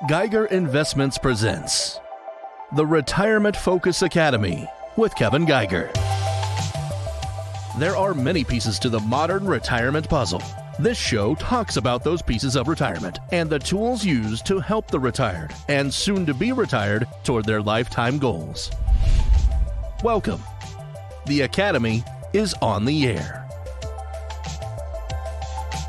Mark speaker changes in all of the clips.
Speaker 1: Geiger Investments presents the Retirement Focus Academy with Kevin Geiger. There are many pieces to the modern retirement puzzle. This show talks about those pieces of retirement and the tools used to help the retired and soon to be retired toward their lifetime goals. Welcome. The Academy is on the air.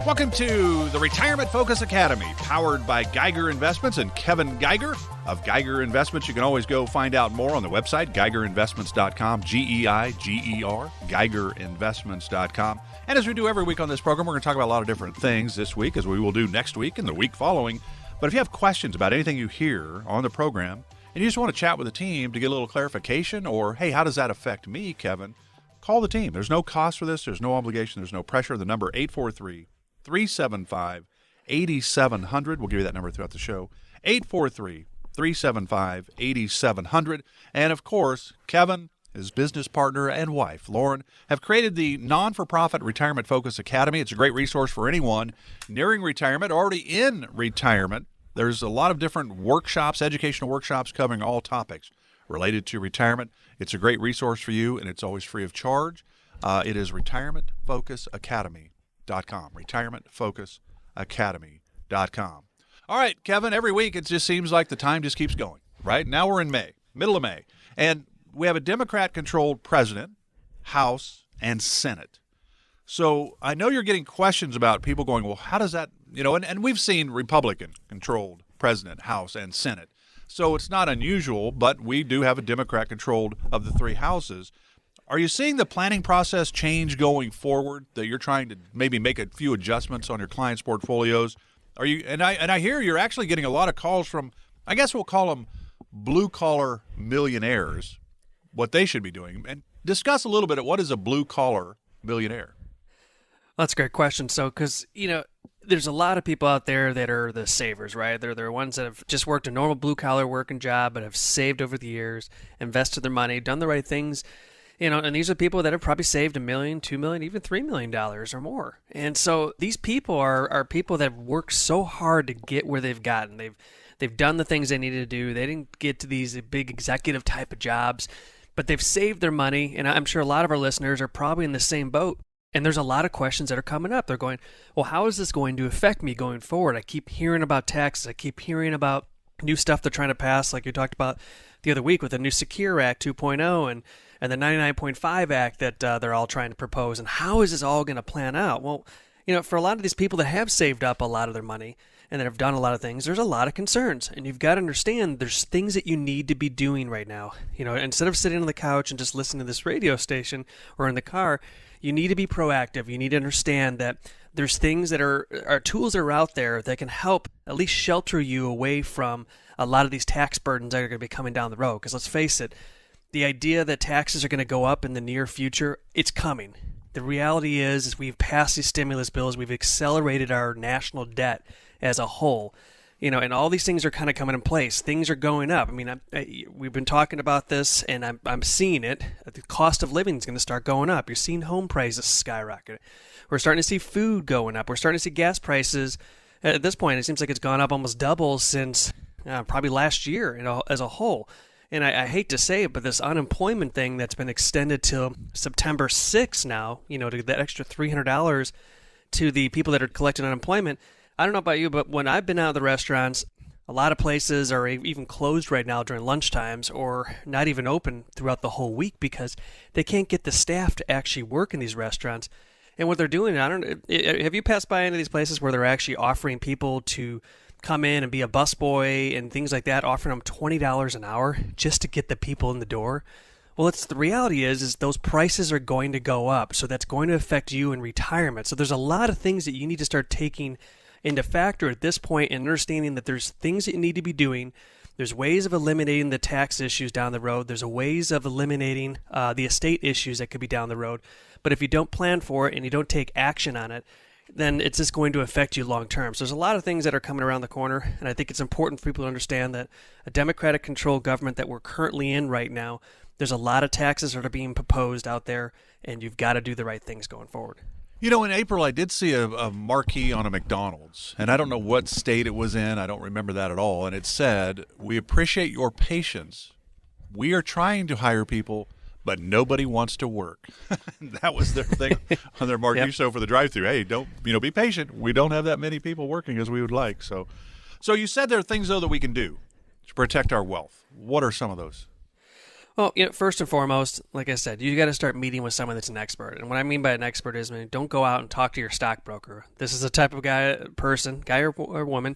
Speaker 2: Welcome to the Retirement Focus Academy, powered by Geiger Investments and Kevin Geiger of Geiger Investments. You can always go find out more on the website, GeigerInvestments.com, G-E-I-G-E-R, GeigerInvestments.com. And as we do every week on this program, we're going to talk about a lot of different things this week, as we will do next week and the week following. But if you have questions about anything you hear on the program, and you just want to chat with the team to get a little clarification, or, hey, how does that affect me, Kevin? Call the team. There's no cost for this. There's no obligation. There's no pressure. The number 843-375-8700. We'll give you that number throughout the show. 843-375-8700. And, of course, Kevin, his business partner and wife, Lauren, have created the non-for-profit Retirement Focus Academy. It's a great resource for anyone nearing retirement, already in retirement. There's a lot of different workshops, educational workshops covering all topics related to retirement. It's a great resource for you, and it's always free of charge. It is retirementfocusacademy.com, retirementfocusacademy.com. All right, Kevin, every week it just seems like the time just keeps going, right? Now we're in May, middle of May, and we have a Democrat-controlled president, House, and Senate. So I know you're getting questions about people going, well, how does that, and we've seen Republican-controlled president, House, and Senate. So it's not unusual, but we do have a Democrat-controlled of the three houses. Are you seeing the planning process change going forward, that you're trying to maybe make a few adjustments on your clients' portfolios? Are you? And I hear you're actually getting a lot of calls from, I guess we'll call them blue-collar millionaires, what they should be doing. And discuss a little bit of what is a blue-collar millionaire.
Speaker 3: That's a great question. So, because, there's a lot of people out there that are the savers, right? They're ones that have just worked a normal blue-collar working job, but have saved over the years, invested their money, done the right things. And these are people that have probably saved $1 million, $2 million, even $3 million or more. And so these people are people that have worked so hard to get where they've gotten. They've done the things they needed to do. They didn't get to these big executive type of jobs, but they've saved their money. And I'm sure a lot of our listeners are probably in the same boat. And there's a lot of questions that are coming up. They're going, well, how is this going to affect me going forward? I keep hearing about taxes. I keep hearing about new stuff they're trying to pass, like you talked about the other week with the new Secure Act 2.0 and the 99.5 Act that they're all trying to propose. And how is this all going to plan out? Well, for a lot of these people that have saved up a lot of their money and that have done a lot of things, there's a lot of concerns. And you've got to understand there's things that you need to be doing right now. Instead of sitting on the couch and just listening to this radio station or in the car, you need to be proactive. You need to understand that there's things that are tools that are out there that can help at least shelter you away from a lot of these tax burdens that are going to be coming down the road. Because let's face it, the idea that taxes are going to go up in the near future, it's coming. The reality is we've passed these stimulus bills, we've accelerated our national debt as a whole. And all these things are kind of coming in place. Things are going up. I mean, we've been talking about this, and I'm seeing it. The cost of living is going to start going up. You're seeing home prices skyrocket. We're starting to see food going up. We're starting to see gas prices. At this point, it seems like it's gone up almost double since probably last year as a whole. And I hate to say it, but this unemployment thing that's been extended till September 6th now, to get that extra $300 to the people that are collecting unemployment. I don't know about you, but when I've been out of the restaurants, a lot of places are even closed right now during lunch times or not even open throughout the whole week because they can't get the staff to actually work in these restaurants. And what they're doing, have you passed by any of these places where they're actually offering people to come in and be a busboy and things like that, offering them $20 an hour just to get the people in the door? Well, the reality is those prices are going to go up, so that's going to affect you in retirement. So there's a lot of things that you need to start taking into factor at this point and understanding that there's things that you need to be doing. There's ways of eliminating the tax issues down the road. There's ways of eliminating the estate issues that could be down the road. But if you don't plan for it and you don't take action on it, then it's just going to affect you long term. So there's a lot of things that are coming around the corner, and I think it's important for people to understand that a Democratic-controlled government that we're currently in right now, there's a lot of taxes that are being proposed out there, and you've got to do the right things going forward.
Speaker 2: You know, in April, I did see a marquee on a McDonald's, and I don't know what state it was in. I don't remember that at all. And it said, "We appreciate your patience. We are trying to hire people, but nobody wants to work." That was their thing on their marquee
Speaker 3: Yep.
Speaker 2: show for the drive-thru. Hey, don't be patient. We don't have that many people working as we would like. So you said there are things though that we can do to protect our wealth. What are some of those?
Speaker 3: Well, first and foremost, like I said, you got to start meeting with someone that's an expert. And what I mean by an expert is, don't go out and talk to your stockbroker. This is the type of guy or woman,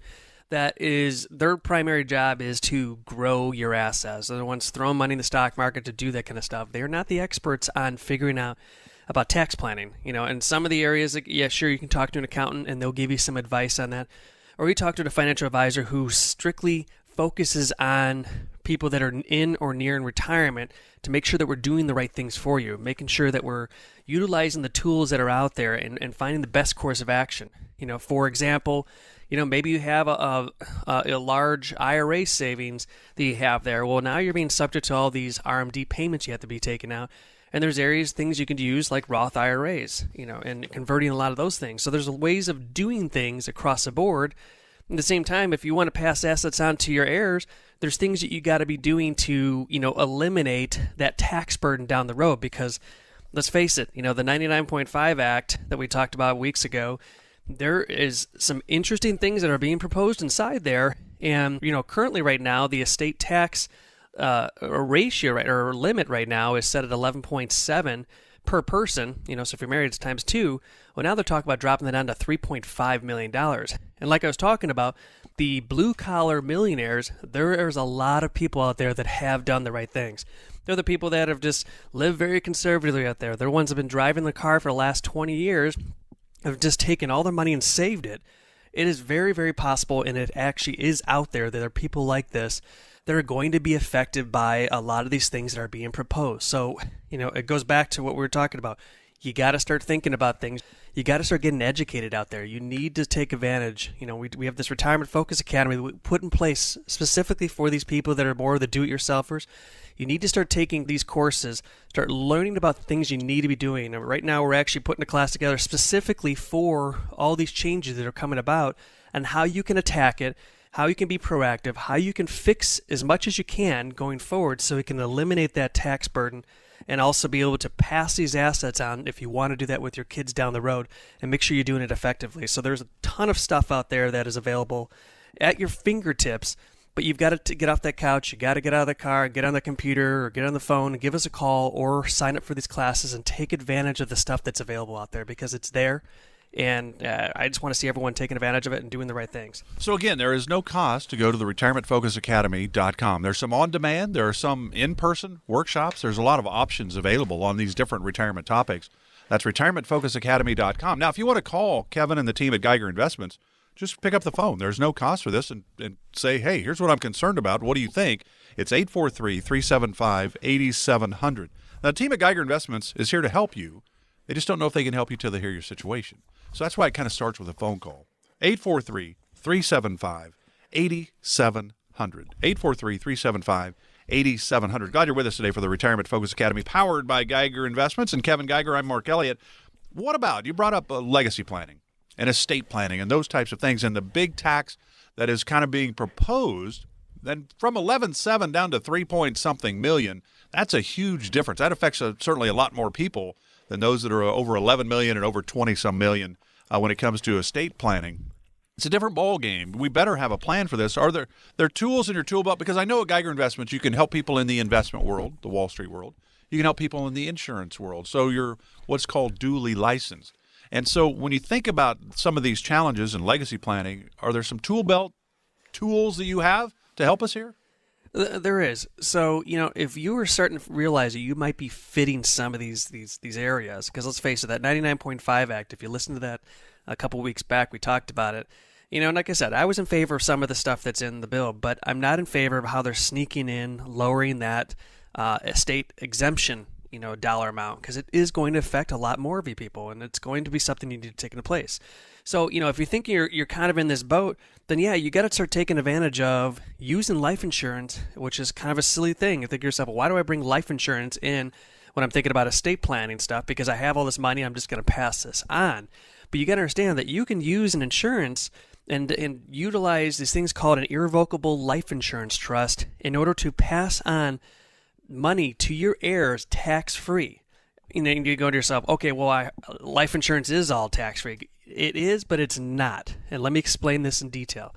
Speaker 3: that is their primary job is to grow your assets. They're the ones throwing money in the stock market to do that kind of stuff. They're not the experts on figuring out about tax planning. In some of the areas, like, yeah, sure, you can talk to an accountant and they'll give you some advice on that. Or you talk to a financial advisor who strictly focuses on people that are in or near in retirement to make sure that we're doing the right things for you, making sure that we're utilizing the tools that are out there and finding the best course of action. For example, maybe you have a large IRA savings that you have there. Well, now you're being subject to all these RMD payments you have to be taken out. And there's things you can use like Roth IRAs, and converting a lot of those things. So there's ways of doing things across the board. At the same time, if you want to pass assets on to your heirs, there's things that you got to be doing to, eliminate that tax burden down the road. Because let's face it, the 99.5 Act that we talked about weeks ago, there is some interesting things that are being proposed inside there. And, currently right now, the estate tax ratio or limit right now is set at 11.7 per person. So if you're married, it's times 2. Well, now they're talking about dropping that down to $3.5 million. And like I was talking about, the blue-collar millionaires, there's a lot of people out there that have done the right things. They're the people that have just lived very conservatively out there. They're the ones that have been driving the car for the last 20 years, have just taken all their money and saved it. It is very, very possible, and it actually is out there, that there are people like this that are going to be affected by a lot of these things that are being proposed. So, it goes back to what we were talking about. You got to start thinking about things. You got to start getting educated out there. You need to take advantage. We have this Retirement Focus Academy that we put in place specifically for these people that are more the do-it-yourselfers. You need to start taking these courses, start learning about the things you need to be doing. And right now, we're actually putting a class together specifically for all these changes that are coming about and how you can attack it, how you can be proactive, how you can fix as much as you can going forward so we can eliminate that tax burden and also be able to pass these assets on if you want to do that with your kids down the road, and make sure you're doing it effectively. So there's a ton of stuff out there that is available at your fingertips, but you've got to get off that couch, you got to get out of the car, get on the computer or get on the phone and give us a call or sign up for these classes and take advantage of the stuff that's available out there, because it's there. And I just want to see everyone taking advantage of it and doing the right things.
Speaker 2: So again, there is no cost to go to the retirementfocusacademy.com. There's some on-demand, there are some in-person workshops. There's a lot of options available on these different retirement topics. That's retirementfocusacademy.com. Now, if you want to call Kevin and the team at Geiger Investments, just pick up the phone. There's no cost for this, and say, hey, here's what I'm concerned about. What do you think? It's 843-375-8700. Now, the team at Geiger Investments is here to help you. They just don't know if they can help you till they hear your situation. So that's why it kind of starts with a phone call. 843-375-8700. 843-375-8700. Glad you're with us today for the Retirement Focus Academy, powered by Geiger Investments. And Kevin Geiger, I'm Mark Elliott. What about, you brought up legacy planning and estate planning and those types of things, and the big tax that is kind of being proposed, then from 11.7 down to 3-point-something million, that's a huge difference. That affects certainly a lot more people than those that are over 11 million and over 20-some million when it comes to estate planning. It's a different ball game. We better have a plan for this. Are there tools in your tool belt? Because I know at Geiger Investments you can help people in the investment world, the Wall Street world. You can help people in the insurance world. So you're what's called duly licensed. And so when you think about some of these challenges in legacy planning, are there some tool belt tools that you have to help us here?
Speaker 3: There is. So, if you were starting to realize that you might be fitting some of these areas, because let's face it, that 99.5 Act, if you listen to that a couple weeks back, we talked about it. And like I said, I was in favor of some of the stuff that's in the bill, but I'm not in favor of how they're sneaking in, lowering that estate exemption, dollar amount, because it is going to affect a lot more of you people, and it's going to be something you need to take into place. So, if you think you're kind of in this boat, then yeah, you got to start taking advantage of using life insurance, which is kind of a silly thing. You think to yourself, well, why do I bring life insurance in when I'm thinking about estate planning stuff because I have all this money, I'm just going to pass this on. But you got to understand that you can use an insurance and utilize these things called an irrevocable life insurance trust in order to pass on money to your heirs tax-free. You go to yourself, okay, well, life insurance is all tax-free. It is, but it's not. And let me explain this in detail.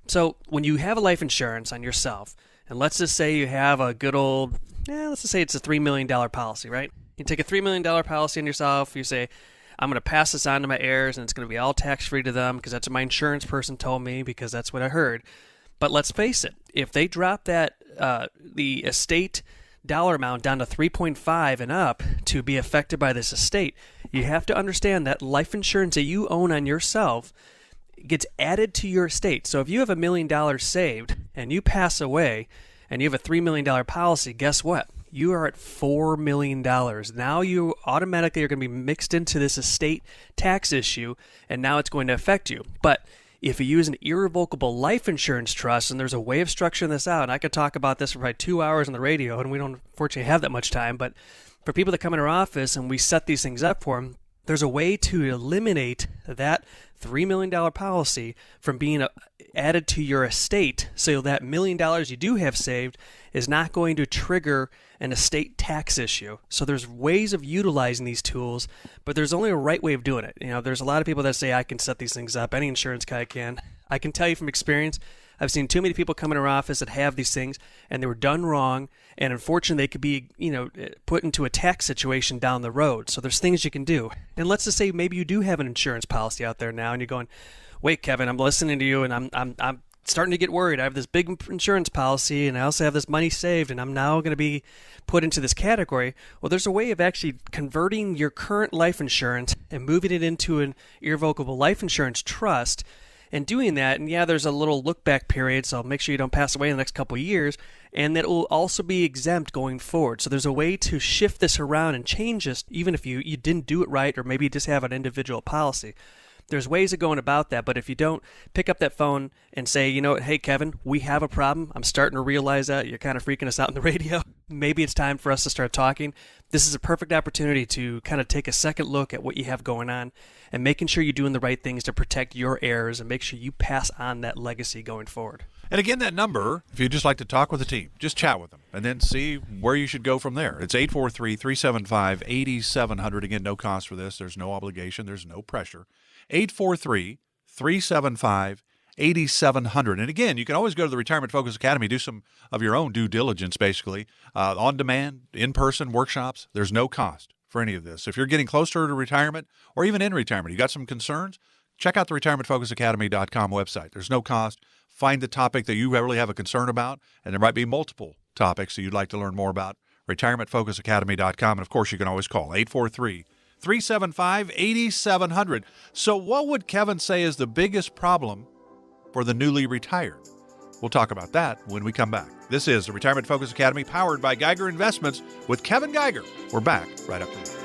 Speaker 3: So when you have a life insurance on yourself, and let's just say you have a good old, let's just say it's a $3 million policy, right? You take a $3 million policy on yourself, you say, I'm going to pass this on to my heirs, and it's going to be all tax-free to them because that's what my insurance person told me because that's what I heard. But let's face it, if they drop that, the estate dollar amount down to 3.5 and up to be affected by this estate, you have to understand that life insurance that you own on yourself gets added to your estate. So if you have $1 million saved and you pass away and you have a $3 million policy, guess what? You are at $4 million. Now you automatically are going to be mixed into this estate tax issue, and now it's going to affect you. But if you use an irrevocable life insurance trust, and there's a way of structuring this out, and I could talk about this for probably 2 hours on the radio, and we don't unfortunately have that much time, but for people that come in our office and we set these things up for them, there's a way to eliminate that $3 million policy from being added to your estate so that $1 million you do have saved is not going to trigger an estate tax issue. So there's ways of utilizing these tools, but there's only a right way of doing it. There's a lot of people that say, I can set these things up. Any insurance guy can. I can tell you from experience, I've seen too many people come in our office that have these things and they were done wrong, and unfortunately they could be, put into a tax situation down the road. So there's things you can do. And let's just say maybe you do have an insurance policy out there now and you're going, wait, Kevin, I'm listening to you and I'm starting to get worried. I have this big insurance policy and I also have this money saved and I'm now going to be put into this category. Well, there's a way of actually converting your current life insurance and moving it into an irrevocable life insurance trust and doing that. And yeah, there's a little look back period, so make sure you don't pass away in the next couple of years, and that will also be exempt going forward. So there's a way to shift this around and change this even if you didn't do it right, or maybe you just have an individual policy. There's ways of going about that, but if you don't pick up that phone and say, hey, Kevin, we have a problem. I'm starting to realize that you're kind of freaking us out on the radio. Maybe it's time for us to start talking. This is a perfect opportunity to kind of take a second look at what you have going on and making sure you're doing the right things to protect your heirs and make sure you pass on that legacy going forward.
Speaker 2: And again, that number, if you'd just like to talk with the team, just chat with them and then see where you should go from there. It's 843-375-8700. Again, no cost for this. There's no obligation. There's no pressure. 843-375-8700. And again, you can always go to the Retirement Focus Academy, do some of your own due diligence, basically, on demand, in-person workshops. There's no cost for any of this. If you're getting closer to retirement or even in retirement, you got some concerns, check out the retirementfocusacademy.com website. There's no cost. Find the topic that you really have a concern about, and there might be multiple topics that you'd like to learn more about. retirementfocusacademy.com. And, of course, you can always call 843-375-8700. So what would Kevin say is the biggest problem for the newly retired? We'll talk about that when we come back. This is the Retirement Focus Academy, powered by Geiger Investments with Kevin Geiger. We're back right after this.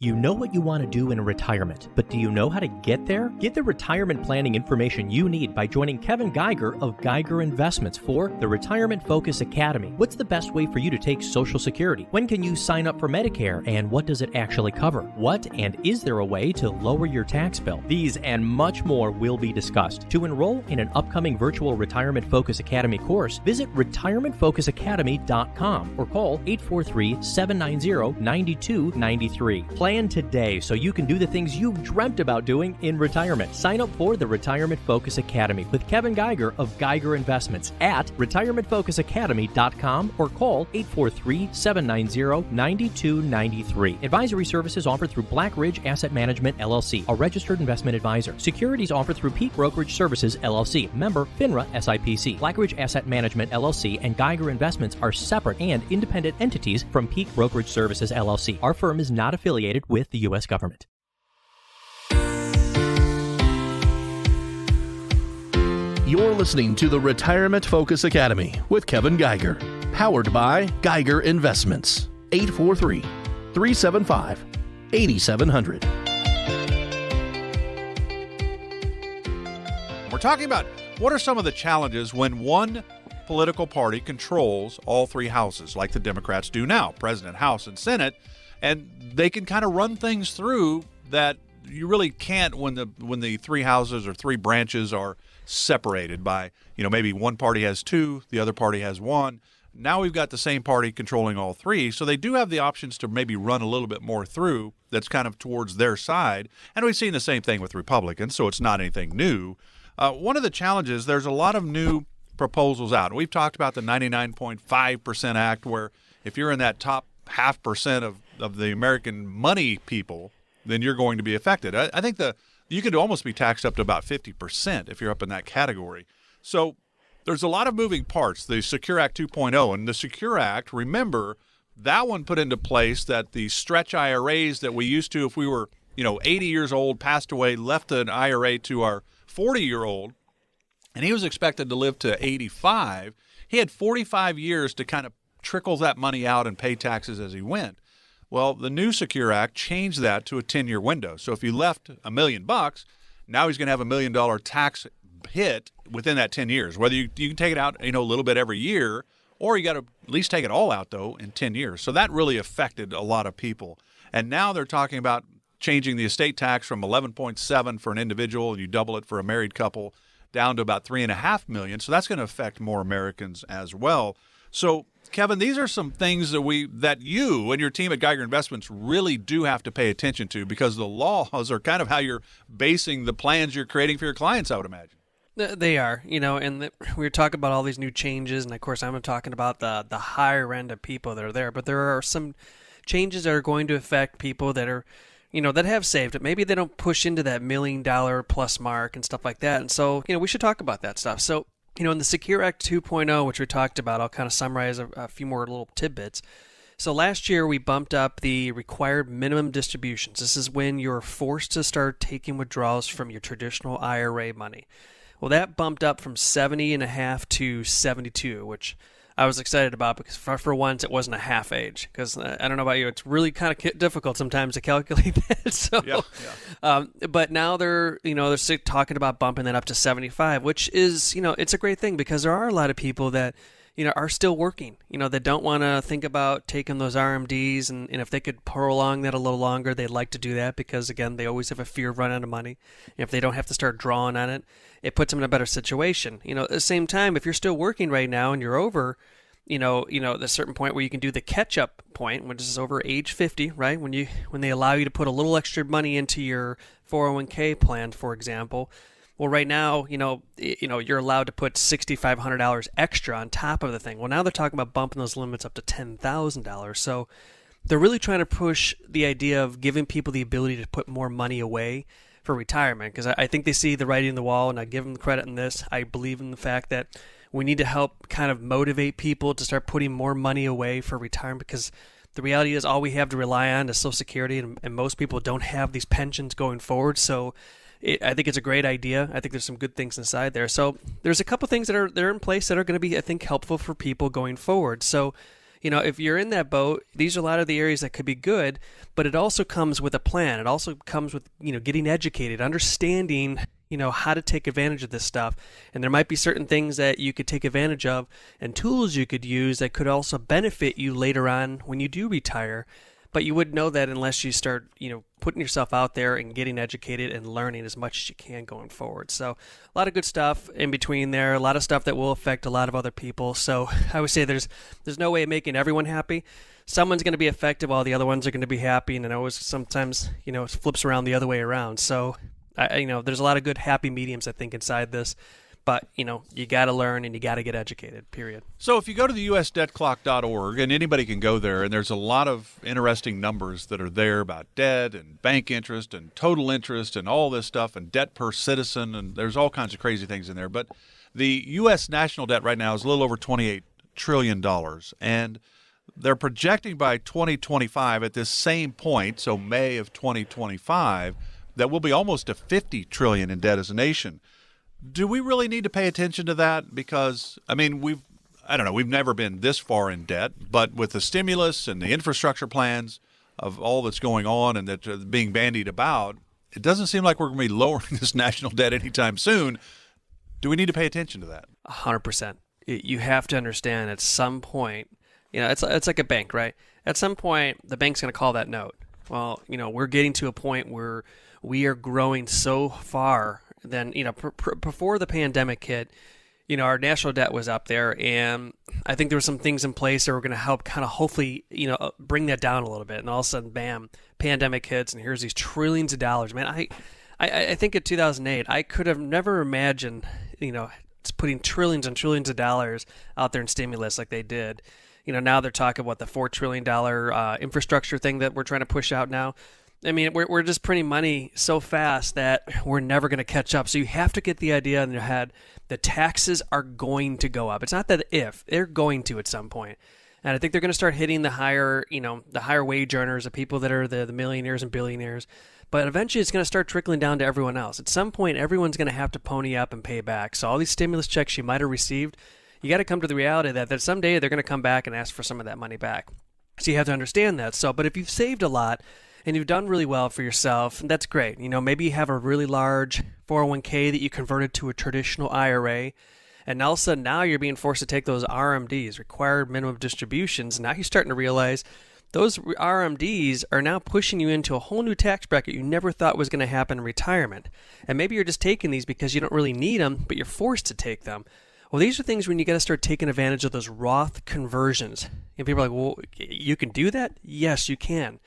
Speaker 4: You know what you want to do in retirement, but do you know how to get there? Get the retirement planning information you need by joining Kevin Geiger of Geiger Investments for the Retirement Focus Academy. What's the best way for you to take Social Security? When can you sign up for Medicare, and what does it actually cover? What and is there a way to lower your tax bill? These and much more will be discussed. To enroll in an upcoming virtual Retirement Focus Academy course, visit retirementfocusacademy.com or call 843-790-9293. Plan today so you can do the things you've dreamt about doing in retirement. Sign up for the Retirement Focus Academy with Kevin Geiger of Geiger Investments at retirementfocusacademy.com or call 843-790-9293. Advisory services offered through Black Ridge Asset Management, LLC, a registered investment advisor. Securities offered through Peak Brokerage Services, LLC, member FINRA SIPC. Black Ridge Asset Management, LLC and Geiger Investments are separate and independent entities from Peak Brokerage Services, LLC. Our firm is not affiliated with the U.S. government.
Speaker 1: You're listening to the Retirement Focus Academy with Kevin Geiger, powered by Geiger Investments. 843-375-8700.
Speaker 2: We're talking about What are some of the challenges when one political party controls all three houses, like the Democrats do now, President, House, and Senate, and they can kind of run things through that you really can't when the three houses or three branches are separated by, maybe one party has two, the other party has one. Now we've got the same party controlling all three, so they do have the options to maybe run a little bit more through that's kind of towards their side. And we've seen the same thing with Republicans, so it's not anything new. One of the challenges, there's a lot of new proposals out. We've talked about the 99.5% Act, where if you're in that top 0.5% of the American money people, then you're going to be affected. I think you could almost be taxed up to about 50% if you're up in that category. So there's a lot of moving parts. The Secure Act 2.0, and the Secure Act, remember, that one put into place that the stretch IRAs that we used to, if we were 80 years old, passed away, left an IRA to our 40-year-old, and he was expected to live to 85, he had 45 years to kind of trickle that money out and pay taxes as he went. Well, the new Secure Act changed that to a 10-year window. So if you left $1 million, now he's going to have $1 million tax hit within that 10 years. Whether you can take it out, a little bit every year, or you got to at least take it all out, though, in 10 years. So that really affected a lot of people. And now they're talking about changing the estate tax from 11.7 for an individual, and you double it for a married couple, down to about $3.5 million. So that's going to affect more Americans as well. So, Kevin, these are some things that you and your team at Geiger Investments really do have to pay attention to, because the laws are kind of how you're basing the plans you're creating for your clients, I would imagine.
Speaker 3: They are, and we were talking about all these new changes, and of course I'm talking about the higher end of people that are there, but there are some changes that are going to affect people that are, that have saved it. Maybe they don't push into that $1 million plus mark and stuff like that, and so, we should talk about that stuff. So, in the Secure Act 2.0, which we talked about, I'll kind of summarize a few more little tidbits. So last year, we bumped up the required minimum distributions. This is when you're forced to start taking withdrawals from your traditional IRA money. Well, that bumped up from 70.5 to 72, which I was excited about, because for once it wasn't a half age. Because I don't know about you, it's really kind of difficult sometimes to calculate that. So, but now they're talking about bumping that up to 75, which is it's a great thing, because there are a lot of people that are still working. That don't want to think about taking those RMDs, and if they could prolong that a little longer, they'd like to do that, because again, they always have a fear of running out of money. And if they don't have to start drawing on it, it puts them in a better situation. At the same time, if you're still working right now and you're over, the certain point where you can do the catch-up point, which is over age 50, right? When they allow you to put a little extra money into your 401k plan, for example. Well, right now, you're allowed to put $6,500 extra on top of the thing. Well, now they're talking about bumping those limits up to $10,000. So they're really trying to push the idea of giving people the ability to put more money away for retirement, because I think they see the writing on the wall, and I give them the credit in this. I believe in the fact that we need to help kind of motivate people to start putting more money away for retirement, because the reality is all we have to rely on is Social Security, and most people don't have these pensions going forward. So I think it's a great idea. I think there's some good things inside there. So there's a couple things that are in place that are going to be, I think, helpful for people going forward. So, if you're in that boat, these are a lot of the areas that could be good, but it also comes with a plan. It also comes with, getting educated, understanding, how to take advantage of this stuff. And there might be certain things that you could take advantage of and tools you could use that could also benefit you later on when you do retire. But you wouldn't know that unless you start, putting yourself out there and getting educated and learning as much as you can going forward. So a lot of good stuff in between there, a lot of stuff that will affect a lot of other people. So I would say there's no way of making everyone happy. Someone's going to be affected while the other ones are going to be happy. And then always sometimes, it flips around the other way around. So, there's a lot of good happy mediums, I think, inside this. But, you got to learn and you got to get educated, period.
Speaker 2: So if you go to the usdebtclock.org, and anybody can go there, and there's a lot of interesting numbers that are there about debt and bank interest and total interest and all this stuff and debt per citizen, and there's all kinds of crazy things in there. But the U.S. national debt right now is a little over $28 trillion, and they're projecting by 2025 at this same point, so May of 2025, that we'll be almost to $50 trillion in debt as a nation. Do we really need to pay attention to that? Because, we've never been this far in debt, but with the stimulus and the infrastructure plans of all that's going on and that's being bandied about, it doesn't seem like we're going to be lowering this national debt anytime soon. Do we need to pay attention to that?
Speaker 3: 100%. You have to understand at some point, it's like a bank, right? At some point, the bank's going to call that note. Well, we're getting to a point where we are growing so far. Then, before the pandemic hit, our national debt was up there, and I think there were some things in place that were going to help kind of hopefully, bring that down a little bit. And all of a sudden, bam, pandemic hits, and here's these trillions of dollars. Man, I think in 2008, I could have never imagined, putting trillions and trillions of dollars out there in stimulus like they did. Now they're talking about the $4 trillion infrastructure thing that we're trying to push out now. I mean, we're just printing money so fast that we're never going to catch up. So you have to get the idea in your head that taxes are going to go up. It's not that if, they're going to at some point. And I think they're going to start hitting the higher, the higher wage earners, the people that are the millionaires and billionaires. But eventually it's going to start trickling down to everyone else. At some point, everyone's going to have to pony up and pay back. So all these stimulus checks you might have received, you got to come to the reality that someday they're going to come back and ask for some of that money back. So you have to understand that. So, but if you've saved a lot and you've done really well for yourself, that's great. Maybe you have a really large 401k that you converted to a traditional IRA, and all of a sudden now you're being forced to take those RMDs, required minimum distributions. Now you're starting to realize those RMDs are now pushing you into a whole new tax bracket you never thought was going to happen in retirement. And maybe you're just taking these because you don't really need them, but you're forced to take them. Well, these are things when you got to start taking advantage of those Roth conversions. And people are like, well, you can do that? Yes, you can.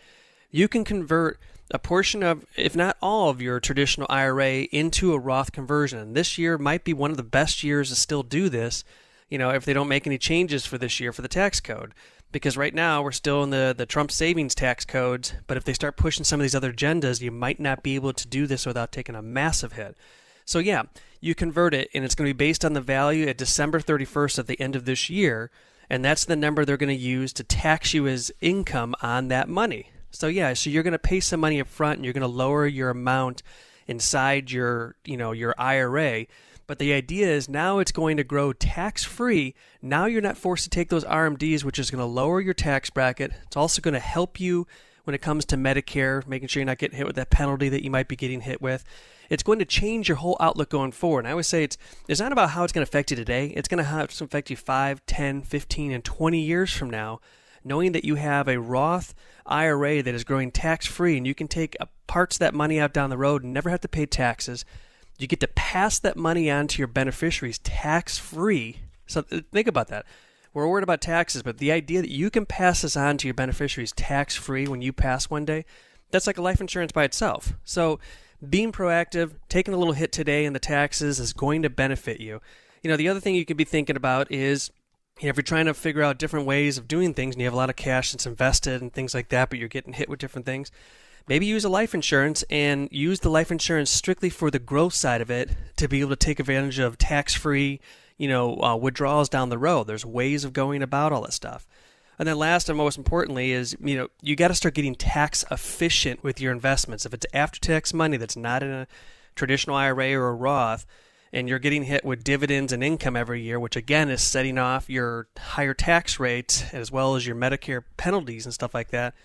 Speaker 3: You can convert a portion of, if not all of your traditional IRA into a Roth conversion. And this year might be one of the best years to still do this, if they don't make any changes for this year for the tax code. Because right now we're still in the Trump savings tax codes, but if they start pushing some of these other agendas, you might not be able to do this without taking a massive hit. So yeah, you convert it, and it's going to be based on the value at December 31st at the end of this year, and that's the number they're going to use to tax you as income on that money. So yeah, so you're going to pay some money up front, and you're going to lower your amount inside your IRA. But the idea is now it's going to grow tax-free. Now you're not forced to take those RMDs, which is going to lower your tax bracket. It's also going to help you when it comes to Medicare, making sure you're not getting hit with that penalty that you might be getting hit with. It's going to change your whole outlook going forward. And I always say it's not about how it's going to affect you today. It's going to affect you 5, 10, 15, and 20 years from now, knowing that you have a Roth IRA that is growing tax-free, and you can take parts of that money out down the road and never have to pay taxes. You get to pass that money on to your beneficiaries tax-free. So think about that. We're worried about taxes, but the idea that you can pass this on to your beneficiaries tax-free when you pass one day, that's like a life insurance by itself. So being proactive, taking a little hit today in the taxes is going to benefit you. The other thing you could be thinking about is, if you're trying to figure out different ways of doing things and you have a lot of cash that's invested and things like that, but you're getting hit with different things, maybe use a life insurance and use the life insurance strictly for the growth side of it to be able to take advantage of tax-free, withdrawals down the road. There's ways of going about all that stuff. And then last and most importantly is, you got to start getting tax efficient with your investments. If it's after-tax money that's not in a traditional IRA or a Roth, and you're getting hit with dividends and income every year, which again is setting off your higher tax rates as well as your Medicare penalties and stuff like that,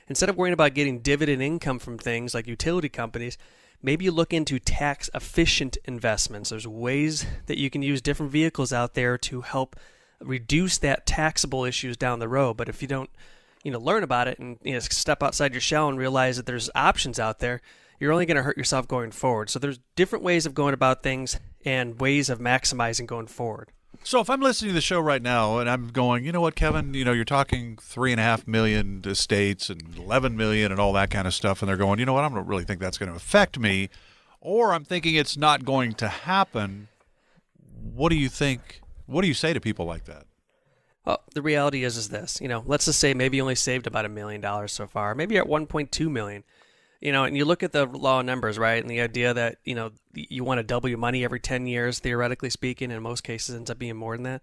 Speaker 3: instead of worrying about getting dividend income from things like utility companies, maybe you look into tax-efficient investments. There's ways that you can use different vehicles out there to help reduce that taxable issues down the road. But if you don't, learn about it and step outside your shell and realize that there's options out there, you're only going to hurt yourself going forward. So there's different ways of going about things and ways of maximizing going forward.
Speaker 2: So if I'm listening to the show right now and I'm going, you know what, Kevin, you're talking 3.5 million to states and 11 million and all that kind of stuff, and they're going, you know what, I don't really think that's going to affect me, or I'm thinking it's not going to happen. What do you think? What do you say to people like that?
Speaker 3: Well, the reality is this, let's just say maybe you only saved about $1 million so far. Maybe you're at 1.2 million. And you look at the law of numbers, right? And the idea that, you want to double your money every 10 years, theoretically speaking, in most cases ends up being more than that.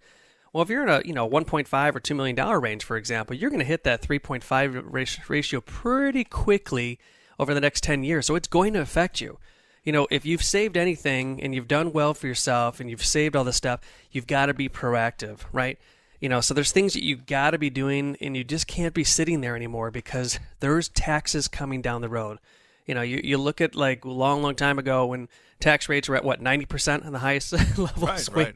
Speaker 3: Well, if you're in a, $1.5 or $2 million range, for example, you're going to hit that 3.5 ratio pretty quickly over the next 10 years. So it's going to affect you. If you've saved anything and you've done well for yourself and you've saved all this stuff, you've got to be proactive, right? So there's things that you've got to be doing, and you just can't be sitting there anymore because there's taxes coming down the road. You look at like a long time ago when tax rates were at 90% on the highest levels.
Speaker 2: Right.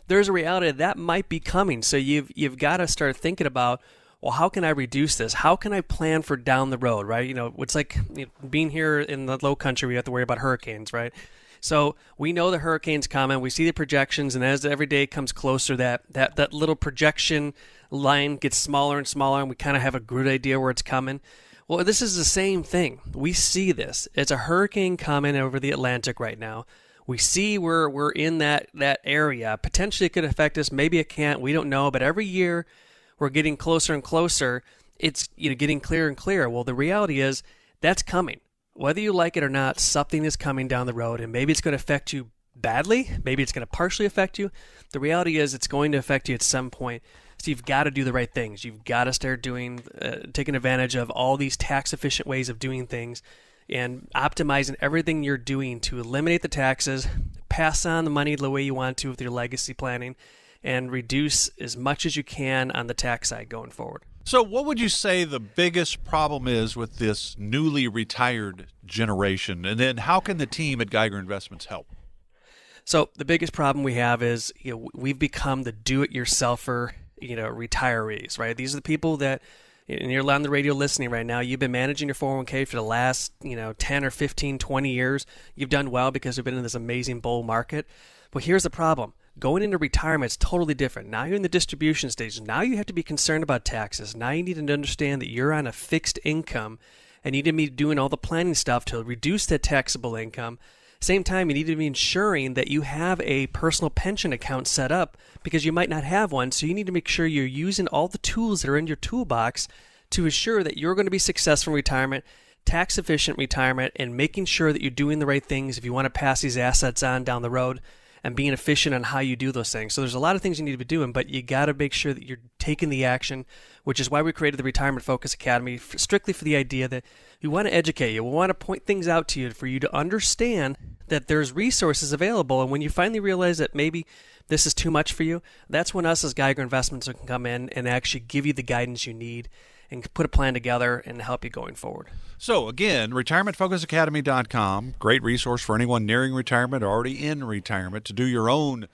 Speaker 3: There's a reality that might be coming. So you've got to start thinking about, well, how can I reduce this? How can I plan for down the road, right? It's like being here in the low country, we have to worry about hurricanes, right? So we know the hurricane's coming. We see the projections, and as every day comes closer, that little projection line gets smaller and smaller, and we kind of have a good idea where it's coming. Well, this is the same thing. We see this. It's a hurricane coming over the Atlantic right now. We see we're in that area. Potentially it could affect us. Maybe it can't. We don't know. But every year we're getting closer and closer. It's getting clearer and clearer. Well, the reality is that's coming. Whether you like it or not, something is coming down the road, and maybe it's going to affect you badly. Maybe it's going to partially affect you. The reality is it's going to affect you at some point. So you've got to do the right things. You've got to start taking advantage of all these tax-efficient ways of doing things and optimizing everything you're doing to eliminate the taxes, pass on the money the way you want to with your legacy planning, and reduce as much as you can on the tax side going forward.
Speaker 2: So what would you say the biggest problem is with this newly retired generation? And then how can the team at Geiger Investments help?
Speaker 3: So the biggest problem we have is we've become the do-it-yourselfer retirees, right? These are the people that, and you're on the radio listening right now, you've been managing your 401k for the last 10 or 15, 20 years. You've done well because you've been in this amazing bull market. But here's the problem. Going into retirement is totally different. Now you're in the distribution stage. Now you have to be concerned about taxes. Now you need to understand that you're on a fixed income and you need to be doing all the planning stuff to reduce that taxable income. Same time, you need to be ensuring that you have a personal pension account set up because you might not have one. So you need to make sure you're using all the tools that are in your toolbox to ensure that you're going to be successful in retirement, tax efficient retirement, and making sure that you're doing the right things if you want to pass these assets on down the road, and being efficient on how you do those things. So there's a lot of things you need to be doing, but you got to make sure that you're taking the action, which is why we created the Retirement Focus Academy, strictly for the idea that we want to educate you. We want to point things out to you for you to understand that there's resources available. And when you finally realize that maybe this is too much for you, that's when us as Geiger Investments can come in and actually give you the guidance you need and put a plan together and help you going forward.
Speaker 2: So again, retirementfocusacademy.com, great resource for anyone nearing retirement or already in retirement to do your own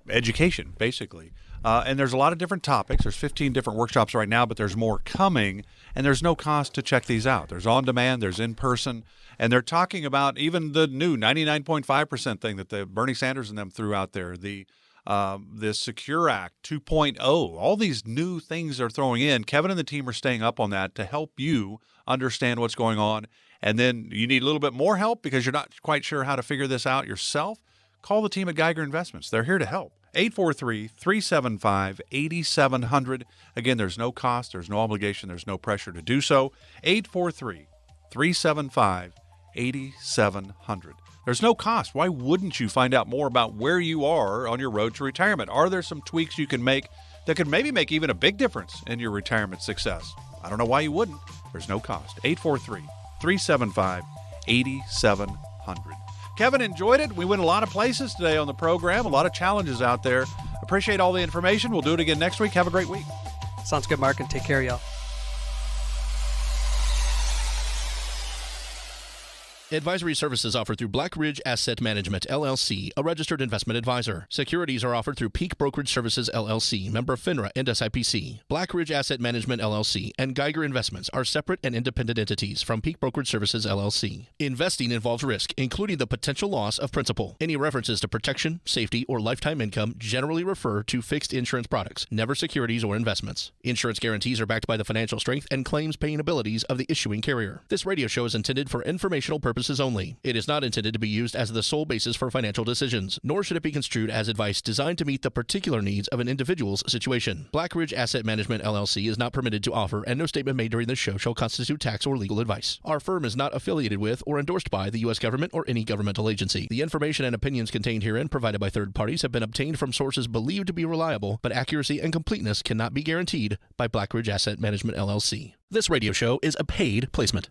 Speaker 2: education, basically. And there's a lot of different topics. There's 15 different workshops right now, but there's more coming, and there's no cost to check these out. There's on demand, there's in person, and they're talking about even the new 99.5% thing that the Bernie Sanders and them threw out there, the Secure Act 2.0, all these new things they're throwing in. Kevin and the team are staying up on that to help you understand what's going on. And then you need a little bit more help because you're not quite sure how to figure this out yourself. Call the team at Geiger Investments. They're here to help. 843-375-8700. Again, there's no cost, there's no obligation, there's no pressure to do so. 843-375-8700. There's no cost. Why wouldn't you find out more about where you are on your road to retirement? Are there some tweaks you can make that could maybe make even a big difference in your retirement success? I don't know why you wouldn't. There's no cost. 843-375-8700. Kevin enjoyed it. We went a lot of places today on the program, a lot of challenges out there. Appreciate all the information. We'll do it again next week. Have a great week.
Speaker 3: Sounds good, Mark, and take care, y'all.
Speaker 1: Advisory services offered through Black Ridge Asset Management, LLC, a registered investment advisor. Securities are offered through Peak Brokerage Services, LLC, member FINRA and SIPC. Black Ridge Asset Management, LLC, and Geiger Investments are separate and independent entities from Peak Brokerage Services, LLC. Investing involves risk, including the potential loss of principal. Any references to protection, safety, or lifetime income generally refer to fixed insurance products, never securities or investments. Insurance guarantees are backed by the financial strength and claims-paying abilities of the issuing carrier. This radio show is intended for informational purposes only. It is not intended to be used as the sole basis for financial decisions, nor should it be construed as advice designed to meet the particular needs of an individual's situation. Black Ridge Asset Management, LLC is not permitted to offer, and no statement made during this show shall constitute tax or legal advice. Our firm is not affiliated with or endorsed by the U.S. government or any governmental agency. The information and opinions contained herein provided by third parties have been obtained from sources believed to be reliable, but accuracy and completeness cannot be guaranteed by Black Ridge Asset Management, LLC. This radio show is a paid placement.